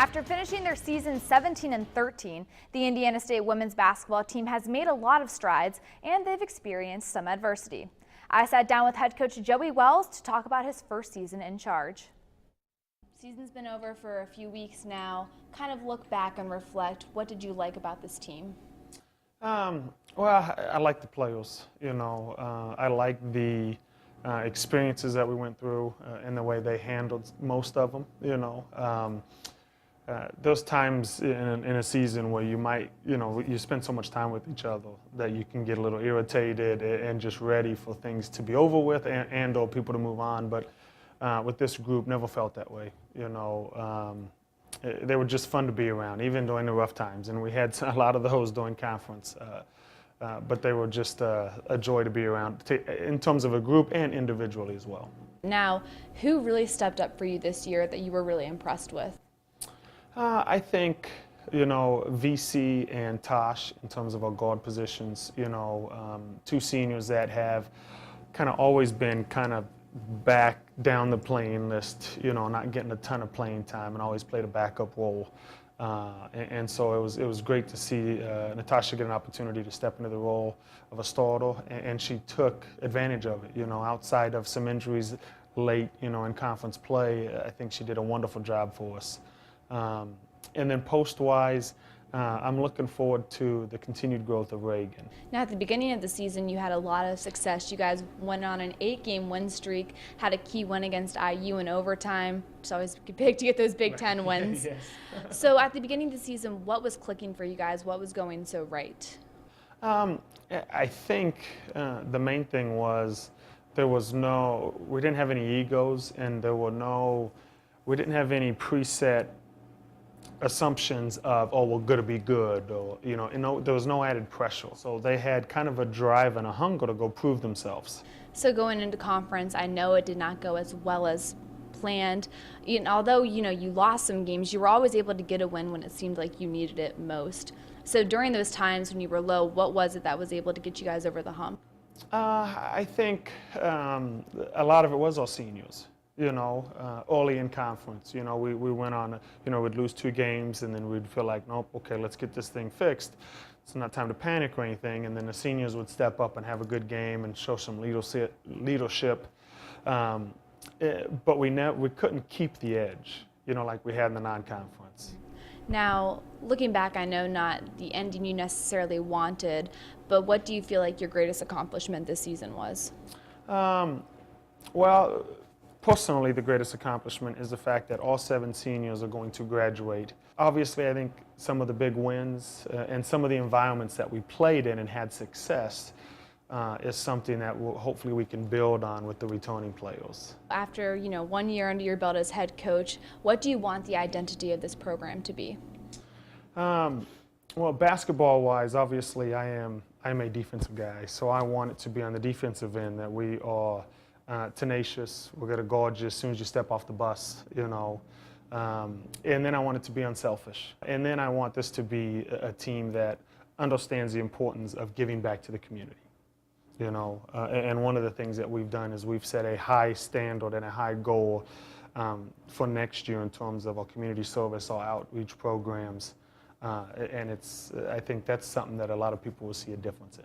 After finishing their season 17-13, the Indiana State women's basketball team has made a lot of strides and they've experienced some adversity. I sat down with head coach Joey Wells to talk about his first season in charge. Season's been over for a few weeks now. Kind of look back and reflect. What did you like about this team? Well, I like the players. I like the experiences that we went through and the way they handled most of them. Those times in a season where you might, you spend so much time with each other that you can get a little irritated and just ready for things to be over with and or people to move on. But with this group, never felt that way. They were just fun to be around, even during the rough times. And we had a lot of those during conference. But they were just a joy to be around in terms of a group and individually as well. Now, who really stepped up for you this year that you were really impressed with? I think, VC and Tosh in terms of our guard positions, two seniors that have kind of always been kind of back down the playing list, not getting a ton of playing time and always played a backup role. And so it was great to see Natasha get an opportunity to step into the role of a starter, and she took advantage of it. Outside of some injuries late, in conference play, I think she did a wonderful job for us. And then post-wise, I'm looking forward to the continued growth of Reagan. Now, at the beginning of the season, you had a lot of success. You guys went on an 8-game win streak, had a key win against IU in overtime. It's always big to get those Big Ten wins. Yes. So at the beginning of the season, what was clicking for you guys? What was going so right? I think the main thing was we didn't have any egos, and we didn't have any preset assumptions of, oh, we're going to be good, or, there was no added pressure. So they had kind of a drive and a hunger to go prove themselves. So going into conference, I know it did not go as well as planned. Although, you lost some games, you were always able to get a win when it seemed like you needed it most. So during those times when you were low, what was it that was able to get you guys over the hump? I think a lot of it was our seniors. Early in conference, we went on, we'd lose 2 games and then we'd feel like, nope, okay, let's get this thing fixed. It's not time to panic or anything. And then the seniors would step up and have a good game and show some leadership. But we couldn't keep the edge, like we had in the non-conference. Now, looking back, I know not the ending you necessarily wanted, but what do you feel like your greatest accomplishment this season was? Well, personally, the greatest accomplishment is the fact that all 7 seniors are going to graduate. Obviously, I think some of the big wins and some of the environments that we played in and had success is something that hopefully we can build on with the returning players. After 1 year under your belt as head coach, what do you want the identity of this program to be? Well, basketball-wise, obviously, I'm a defensive guy, so I want it to be on the defensive end that we are tenacious. We're going to guard you as soon as you step off the bus, and then I want it to be unselfish. And then I want this to be a team that understands the importance of giving back to the community, and one of the things that we've done is we've set a high standard and a high goal for next year in terms of our community service, our outreach programs, and I think that's something that a lot of people will see a difference in.